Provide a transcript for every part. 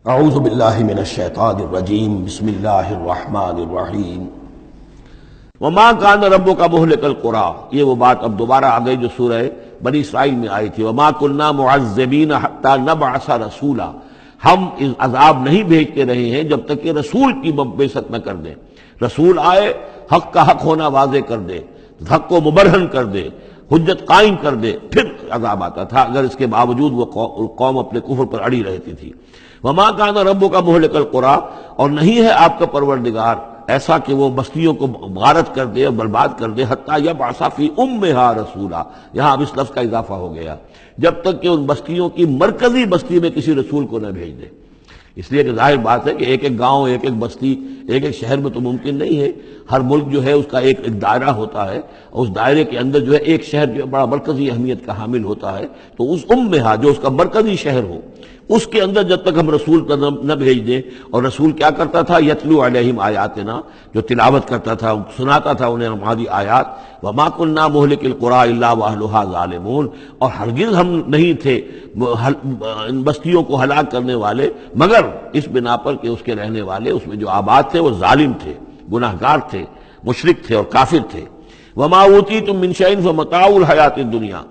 اعوذ باللہ من الشیطان الرجیم بسم اللہ الرحمن الرحیم وما کان ربک مہلک القری، یہ وہ بات اب دوبارہ آ گئی جو سورہ بنی اسرائیل میں آئی تھی، وما کنا معذبین حتی نبعث رسولا، ہم اس عذاب نہیں بھیجتے رہے ہیں جب تک کہ رسول کی بعثت نہ کر دیں، رسول آئے حق کا حق ہونا واضح کر دے، حق کو مبرہن کر دے، حجت قائم کر دے، پھر عذاب آتا تھا، اگر اس کے باوجود وہ قوم اپنے کفر پر اڑی رہتی تھی۔ وما کان ربک مہلک القری، اور نہیں ہے آپ کا پروردگار ایسا کہ وہ بستیوں کو غارت کر دے اور برباد کر دے، حتی یبعث فی امہا رسولا، یہاں اب اس لفظ کا اضافہ ہو گیا، جب تک کہ ان بستیوں کی مرکزی بستی میں کسی رسول کو نہ بھیج دے۔ اس لیے کہ ظاہر بات ہے کہ ایک ایک گاؤں، ایک ایک بستی، ایک ایک شہر میں تو ممکن نہیں ہے، ہر ملک جو ہے اس کا ایک دائرہ ہوتا ہے، اور اس دائرے کے اندر جو ہے ایک شہر جو بڑا مرکزی اہمیت کا حامل ہوتا ہے، تو اس امہا جو اس کا مرکزی شہر ہو، اس کے اندر جب تک ہم رسول کا نہ بھیج دیں۔ اور رسول کیا کرتا تھا؟ یتلو علیہم آیاتنا، جو تلاوت کرتا تھا، سناتا تھا انہیں ہماری آیات۔ وما کنا مہلک القری الا واہلھا ظالمون، اور ہرگز ہم نہیں تھے ان بستیوں کو ہلاک کرنے والے مگر اس بنا پر کہ اس کے رہنے والے، اس میں جو آباد تھے وہ ظالم تھے، گناہگار تھے، مشرک تھے اور کافر تھے۔ وما اوتیتم من شیء فمتاع الحیات الدنیا،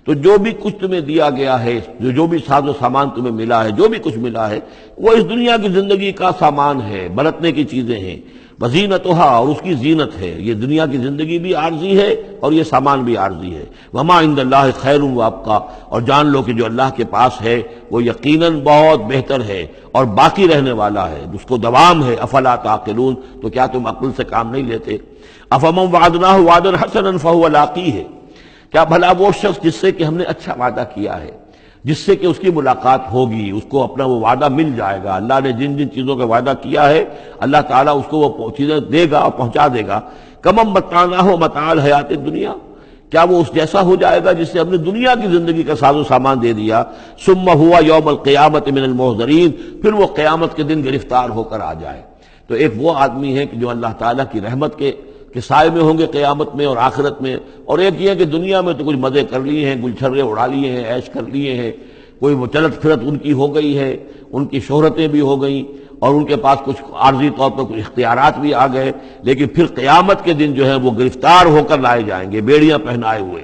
تو جو بھی کچھ تمہیں دیا گیا ہے، جو بھی ساز و سامان تمہیں ملا ہے، جو بھی کچھ ملا ہے، وہ اس دنیا کی زندگی کا سامان ہے، برتنے کی چیزیں ہیں، وزینتھا، اور اس کی زینت ہے۔ یہ دنیا کی زندگی بھی عارضی ہے اور یہ سامان بھی عارضی ہے۔ وما عند اللہ خیر وابقیٰ، اور جان لو کہ جو اللہ کے پاس ہے وہ یقیناً بہت بہتر ہے اور باقی رہنے والا ہے، اس کو دوام ہے۔ افلا تعقلون، تو کیا تم عقل سے کام نہیں لیتے؟ افمن وعدناہ وعدا حسنا فہو لاقیہ، کیا بھلا وہ شخص جس سے کہ ہم نے اچھا وعدہ کیا ہے، جس سے کہ اس کی ملاقات ہوگی، اس کو اپنا وہ وعدہ مل جائے گا، اللہ نے جن جن چیزوں کا وعدہ کیا ہے اللہ تعالیٰ اس کو وہ چیزیں دے گا اور پہنچا دے گا۔ کمم متعناہ متاع الحیات الدنیا، کیا وہ اس جیسا ہو جائے گا جس سے ہم نے دنیا کی زندگی کا ساز و سامان دے دیا؟ ثم ہوا یوم القیامت من المحضرین، پھر وہ قیامت کے دن گرفتار ہو کر آ جائے۔ تو ایک وہ آدمی ہے کہ جو اللہ تعالیٰ کی رحمت کے سائے میں ہوں گے قیامت میں اور آخرت میں، اور ایک یہ کہ دنیا میں تو کچھ مزے کر لیے ہیں، گل چھرے اڑا لیے ہیں، عیش کر لیے ہیں، کوئی وہ چلت پھرت ان کی ہو گئی ہے، ان کی شہرتیں بھی ہو گئیں اور ان کے پاس کچھ عارضی طور پر کچھ اختیارات بھی آ گئے، لیکن پھر قیامت کے دن جو ہے وہ گرفتار ہو کر لائے جائیں گے بیڑیاں پہنائے ہوئے۔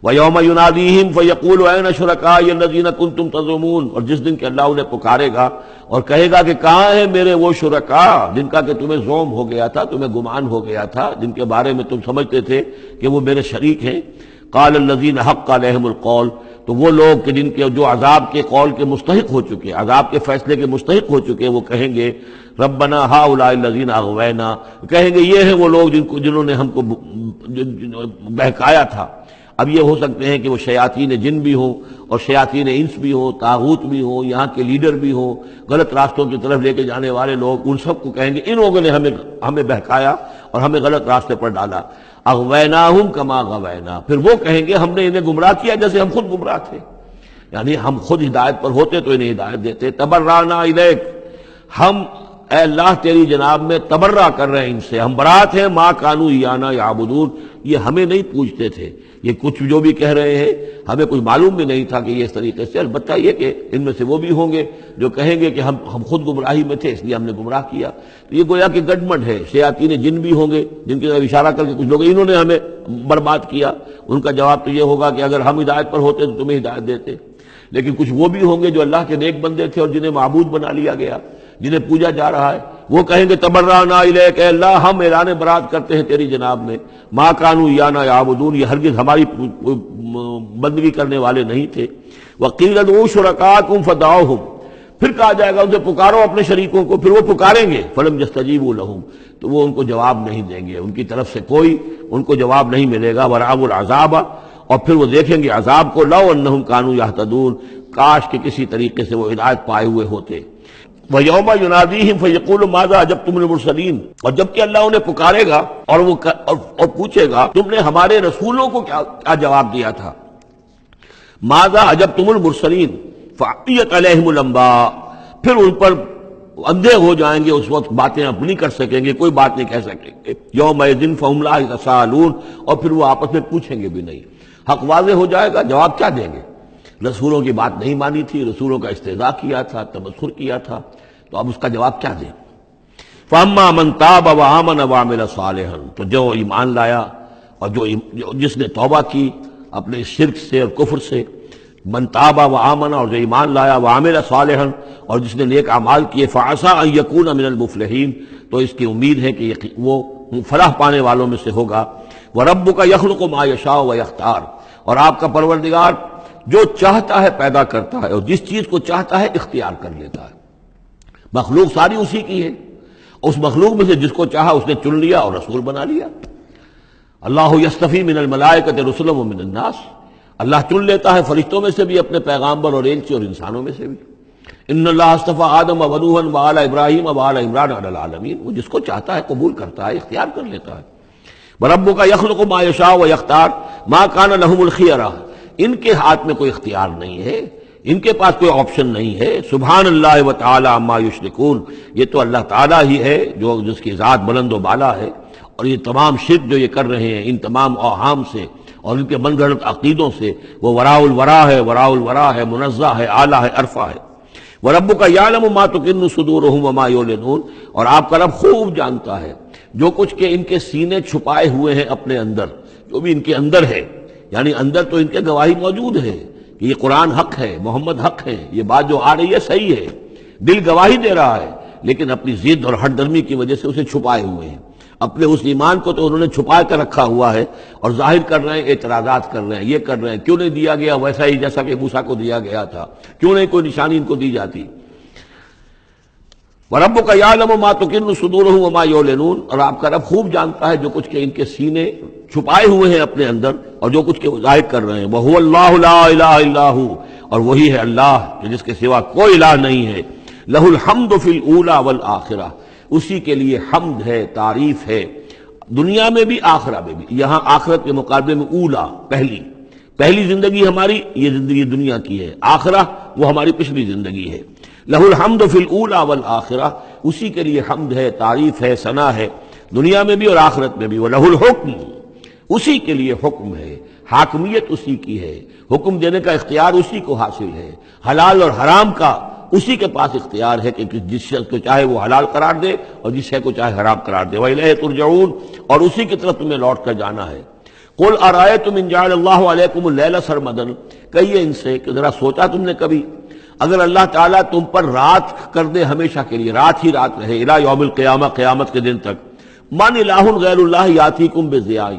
وَيَوْمَ يُنَادِيهِمْ فَيَقُولُ أَيْنَ شُرَكَائِيَ الَّذِينَ كُنتُمْ تَزْعُمُونَ، اور جس دن کہ اللہ انہیں پکارے گا اور کہے گا کہ کہاں ہیں میرے وہ شرکاء جن کا کہ تمہیں زوم ہو گیا تھا، تمہیں گمان ہو گیا تھا، جن کے بارے میں تم سمجھتے تھے کہ وہ میرے شریک ہیں۔ قال الذین حق علیہم القول، تو وہ لوگ کہ جن کے جو عذاب کے قول کے مستحق ہو چکے، عذاب کے فیصلے کے مستحق ہو چکے، وہ کہیں گے ربنا ہؤلاء الذین اغوینا، کہیں گے یہ ہیں وہ لوگ جنہوں نے ہم کو بہکایا تھا۔ اب یہ ہو سکتے ہیں کہ وہ شیاطین جن بھی ہوں اور شیاطین انس بھی ہوں، طاغوت بھی ہوں، یہاں کے لیڈر بھی ہوں، غلط راستوں کی طرف لے کے جانے والے لوگ، ان سب کو کہیں گے ان لوگوں نے ہمیں بہکایا اور ہمیں غلط راستے پر ڈالا۔ اغویناہم کما غوینا، پھر وہ کہیں گے ہم نے انہیں گمراہ کیا جیسے ہم خود گمراہ تھے، یعنی ہم خود ہدایت پر ہوتے تو انہیں ہدایت دیتے۔ تبرأنا الیک، ہم اے اللہ تیری جناب میں تبرہ کر رہے ہیں ان سے، ہم برات ہیں، ما کانوا ایانا یعبدون، یہ ہمیں نہیں پوجتے تھے، یہ کچھ جو بھی کہہ رہے ہیں ہمیں کچھ معلوم بھی نہیں تھا کہ یہ اس طریقے سے، البتہ یہ کہ ان میں سے وہ بھی ہوں گے جو کہیں گے کہ ہم خود گمراہی میں تھے اس لیے ہم نے گمراہ کیا۔ تو یہ گویا کہ گڈمڈ ہے، شیاطین جن بھی ہوں گے جن کی طرف اشارہ کر کے کچھ لوگ انہوں نے ہمیں برباد کیا، ان کا جواب تو یہ ہوگا کہ اگر ہم ہدایت پر ہوتے تو تمہیں ہدایت دیتے۔ لیکن کچھ وہ بھی ہوں گے جو اللہ کے نیک بندے تھے اور جنہیں معبود بنا لیا گیا، جنہیں پوجا جا رہا ہے، وہ کہیں گے تبرأنا الیک، اے اللہ ہم اعلان برات کرتے ہیں تیری جناب میں، ما کانوا ایانا یعبدون، یہ ہرگز ہماری بندگی کرنے والے نہیں تھے۔ وقیل ادعوا شرکاءکم فدعوہم، پھر کہا جائے گا ان سے پکارو اپنے شریکوں کو، پھر وہ پکاریں گے، فلم یستجیبوا لہم، تو وہ ان کو جواب نہیں دیں گے، ان کی طرف سے کوئی ان کو جواب نہیں ملے گا۔ ورأوا العذاب، اور پھر وہ دیکھیں گے عذاب کو، لو انہم کانوا یہتدون، کاش کہ کسی طریقے سے وہ ہدایت پائے ہوئے ہوتے۔ وَيَوْمَ يُنَادِيهِمْ فَيَقُولُ مَاذَا أَجَبْتُمُ الْمُرْسَلِينَ، اور جب کہ اللہ انہیں پکارے گا اور وہ اور پوچھے گا تم نے ہمارے رسولوں کو کیا جواب دیا تھا۔ مَاذَا أَجَبْتُمُ الْمُرْسَلِينَ فَعِّيَتْ عَلَيْهِمُ الْأَنْبَاءُ، پھر ان پر اندھے ہو جائیں گے، اس وقت باتیں اب نہیں کر سکیں گے، کوئی بات نہیں کہہ سکیں گے۔ يَوْمَئِذٍ فَهُمْ لَا يَتَسَاءَلُونَ، اور پھر وہ آپس میں پوچھیں گے بھی نہیں، حق واضح ہو جائے گا، جواب کیا دیں گے؟ رسولوں کی بات نہیں مانی تھی، رسولوں کا استہزاء کیا تھا، تمسخر کیا تھا، تو اب اس کا جواب کیا دیں؟ فَأَمَّا مَن تَابَ وَآمَنَ وَعَمِلَ صَالِحًا، تو جو ایمان لایا اور جس نے توبہ کی اپنے شرک سے اور کفر سے، من تاب و آمن، اور جو ایمان لایا، وعمل صالحا، اور جس نے نیک اعمال کیے، فعسى ان یکون من المفلحین، تو اس کی امید ہے کہ وہ فلاح پانے والوں میں سے ہوگا۔ وربک یخلق ما یشاء ویختار، اور آپ کا پروردگار جو چاہتا ہے پیدا کرتا ہے، اور جس چیز کو چاہتا ہے اختیار کر لیتا ہے۔ مخلوق ساری اسی کی ہے، اس مخلوق میں سے جس کو چاہا اس نے چن لیا اور رسول بنا لیا۔ اللہ یصطفی من الملائکۃ رسلا ومن الناس، اللہ چن لیتا ہے فرشتوں میں سے بھی اپنے پیغامبر اور ایلچی، اور انسانوں میں سے بھی۔ ان اللہ اصطفیٰ آدم ونوحا وآل ابراہیم وآل عمران علی العالمین، وہ جس کو چاہتا ہے قبول کرتا ہے، اختیار کر لیتا ہے۔ وربک یخلق ما یشاء ویختار ما کان لهم الخیرہ، ان کے ہاتھ میں کوئی اختیار نہیں ہے، ان کے پاس کوئی آپشن نہیں ہے۔ سبحان اللہ وتعالی عما یشرکون، یہ تو اللہ تعالیٰ ہی ہے جو جس کی ذات بلند و بالا ہے، اور یہ تمام شرک جو یہ کر رہے ہیں ان تمام اوہام سے اور ان کے من گھڑت عقیدوں سے، وہ وراء الورا ہے، وراء الورا ہے، منزہ ہے، اعلیٰ ہے، عرفہ ہے۔ وَرَبُّكَ يَعْلَمُ مَا تُكِنُّ صُدُورُهُمْ وَمَا يُعْلِنُونَ، اور آپ کا رب خوب جانتا ہے جو کچھ کہ ان کے سینے چھپائے ہوئے ہیں اپنے اندر، جو بھی ان کے اندر ہے، یعنی اندر تو ان کے گواہی موجود ہے کہ یہ قرآن حق ہے، محمد حق ہے، یہ بات جو آ رہی ہے صحیح ہے، دل گواہی دے رہا ہے، لیکن اپنی ضد اور ہٹ درمی کی وجہ سے اسے چھپائے ہوئے ہیں۔ اپنے اس ایمان کو تو انہوں نے چھپا کر رکھا ہوا ہے، اور ظاہر کر رہے ہیں، اعتراضات کر رہے ہیں، یہ کر رہے ہیں کیوں نہیں دیا گیا ویسا ہی جیسا کہ موسیٰ کو دیا گیا تھا، کیوں نہیں کوئی نشانی ان کو دی جاتی۔ وَرَبُّكَ يَعْلَمُ مَا تُكِنُّ صُدُورُهُمْ وَمَا يُعْلِنُونَ، اور آپ کا رب خوب جانتا ہے جو کچھ کہ ان کے سینے چھپائے ہوئے ہیں اپنے اندر، اور جو کچھ کہ ظاہر کر رہے ہیں۔ وَهُوَ اللَّهُ لَا إِلَٰهَ إِلَّا هُوَ، اور وہی ہے اللہ کہ جس کے سوا کوئی الہ نہیں ہے۔ لَهُ الْحَمْدُ فِي الْأُولَىٰ وَالْآخِرَةِ، اسی کے لیے حمد ہے، تعریف ہے، دنیا میں بھی آخرہ میں بھی۔ یہاں آخرت کے مقابلے میں اولا، پہلی زندگی ہماری یہ زندگی دنیا کی ہے، آخرہ وہ ہماری پچھلی زندگی ہے۔ لہ الحمد فی الاولی والآخرہ، اسی کے لیے حمد ہے، تعریف ہے، ثنا ہے، دنیا میں بھی اور آخرت میں بھی۔ وَلَهُ الْحُکْمُ، اسی کے لیے حکم ہے، حاکمیت اسی کی ہے، حکم دینے کا اختیار اسی کو حاصل ہے، حلال اور حرام کا اسی کے پاس اختیار ہے کہ جس شے کو چاہے وہ حلال قرار دے اور جس شے کو چاہے حرام قرار دے۔ وَإِلَيْهِ تُرْجَعُونَ، اور اسی کی طرف تمہیں لوٹ کر جانا ہے۔ قُلْ أَرَأَيْتُمْ إِنْ جَعَلَ اللَّهُ عَلَيْكُمُ اللَّيْلَ سَرْمَدًا، کہیے ان سے کہ ذرا سوچا تم نے کبھی اگر اللہ تعالیٰ تم پر رات کر دے ہمیشہ کے لیے، رات ہی رات رہے، الی یوم القیامہ، قیامت کے دن تک، من الہ غیر اللہ یاتیکم بضیاء،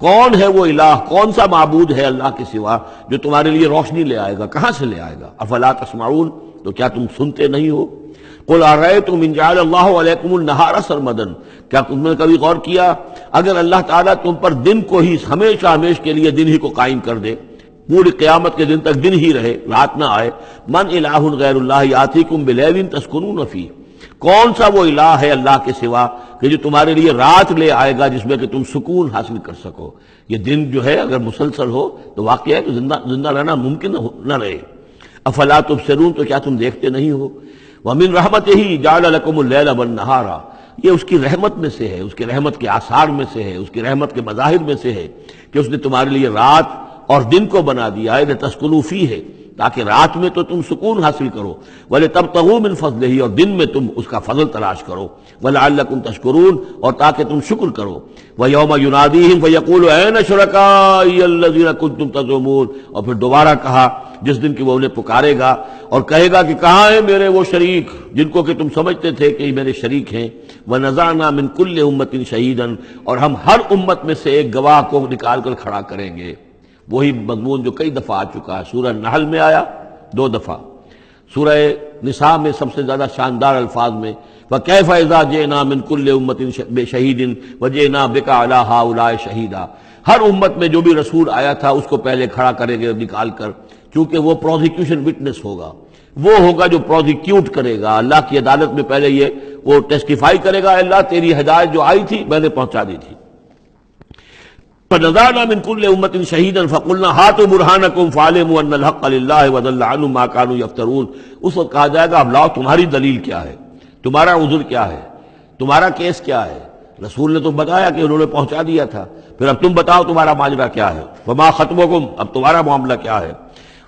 کون ہے وہ الہ، کون سا معبود ہے اللہ کے سوا جو تمہارے لیے روشنی لے آئے گا، کہاں سے لے آئے گا؟ افلا تسمعون، تو کیا تم سنتے نہیں ہو؟ قل ارأیتم ان جعل اللہ علیکم النہار سرمدا، کیا تم نے کبھی غور کیا اگر اللہ تعالیٰ تم پر دن کو ہی ہمیشہ ہمیشہ کے لیے دن ہی کو قائم کر دے، پوری قیامت کے دن تک دن ہی رہے، رات نہ آئے، من الہ غیر اللہ یاتیکم بلیل تسکنون فیہ، کون سا وہ الہ ہے اللہ کے سوا کہ جو تمہارے لیے رات لے آئے گا جس میں کہ تم سکون حاصل کر سکو؟ یہ دن جو ہے اگر مسلسل ہو تو واقعہ ہے کہ زندہ رہنا ممکن نہ رہے۔ افلا تبصرون، تو کیا تم دیکھتے نہیں ہو؟ ومن رحمتہ جعل لکم اللیل والنہار، یہ اس کی رحمت میں سے ہے، اس کی رحمت کے آثار میں سے ہے، اس کی رحمت کے مظاہر میں سے ہے کہ اس نے تمہارے لیے رات اور دن کو بنا دیا ہے، لتسکنوا فیہ، تاکہ رات میں تو تم سکون حاصل کرو، وَلِتَبْتَغُوا مِنْ فَضْلِهِ، اور دن میں تم اس کا فضل تلاش کرو، وَلَعَلَّكُمْ تَشْكُرُونَ، اور تاکہ تم شکر کرو۔ وَيَوْمَ يُنَادِيهِمْ فَيَقُولُ أَيْنَ شُرَكَائِيَ الَّذِينَ كُنتُمْ تَزْعُمُونَ، اور پھر دوبارہ کہا جس دن کہ وہ انہیں پکارے گا اور کہے گا کہ کہاں ہیں میرے وہ شریک جن کو کہ تم سمجھتے تھے کہ یہ میرے شریک ہیں۔ وَنَزَعْنَا مِنْ كُلِّ أُمَّةٍ شَهِيدًا، اور ہم ہر امت میں سے ایک گواہ کو نکال کر کھڑا کریں گے۔ وہی مضمون جو کئی دفعہ آ چکا ہے، سورہ نحل میں آیا 2 دفعہ، سورہ نساء میں سب سے زیادہ شاندار الفاظ میں وَكَيْفَ إِذَا جِئْنَا مِنْ كُلِّ أُمَّةٍ بِشَهِيدٍ وَجِئْنَا بِكَ عَلَىٰ هَٰؤُلَاءِ شَهِيدًا، ہر امت میں جو بھی رسول آیا تھا اس کو پہلے کھڑا کریں گے نکال کر، کیونکہ وہ پروزیکیوشن وٹنس ہوگا، وہ ہوگا جو پروزیکیوٹ کرے گا اللہ کی عدالت میں، پہلے یہ وہ ٹیسٹیفائی کرے گا، اللہ تیری ہدایت جو آئی تھی میں نے پہنچا دی تھی۔ فَنَزَعْنَا مِنْ كُلِّ أُمَّةٍ شَهِيدًا فَقُلْنَا هَاتُوا بُرْهَانَكُمْ فَعَلِمُوا أَنَّ الْحَقَّ لِلَّهِ وَضَلَّ عَنْهُمْ مَا كَانُوا يَفْتَرُونَ، اس وقت کہا جائے گا اب لاؤ تمہاری دلیل کیا ہے، تمہارا عذر کیا ہے، تمہارا کیس کیا ہے؟ رسول نے تو بتایا کہ انہوں نے پہنچا دیا تھا، پھر اب تم بتاؤ تمہارا ماجرا کیا ہے؟ وَمَا خَطْبُكُمْ، اب تمہارا معاملہ کیا ہے؟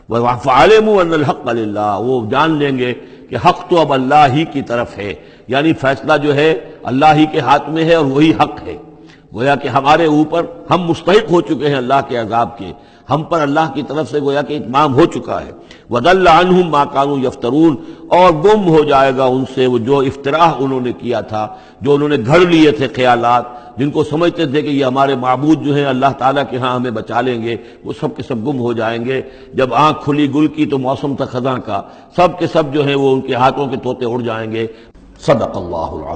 فَعَلِمُوا أَنَّ الْحَقَّ لِلَّهِ، وہ جان لیں گے کہ حق تو اب اللہ ہی کی طرف ہے، یعنی فیصلہ جو ہے اللہ ہی کے ہاتھ میں ہے اور وہی حق ہے۔ گویا کہ ہمارے اوپر ہم مستحق ہو چکے ہیں اللہ کے عذاب کے، ہم پر اللہ کی طرف سے گویا کہ اتمام ہو چکا ہے۔ وَضَلَّ عَنْهُمْ مَا كَانُوا يَفْتَرُونَ، اور گم ہو جائے گا ان سے وہ جو افتراء انہوں نے کیا تھا، جو انہوں نے گھڑ لیے تھے خیالات، جن کو سمجھتے تھے کہ یہ ہمارے معبود جو ہیں اللہ تعالیٰ کے ہاں ہمیں بچا لیں گے، وہ سب کے سب گم ہو جائیں گے۔ جب آنکھ کھلی گل کی تو موسم تھا خزاں کا، سب کے سب جو ہیں وہ ان کے ہاتھوں کے طوطے اڑ جائیں گے۔ صدق اللہ العظیم۔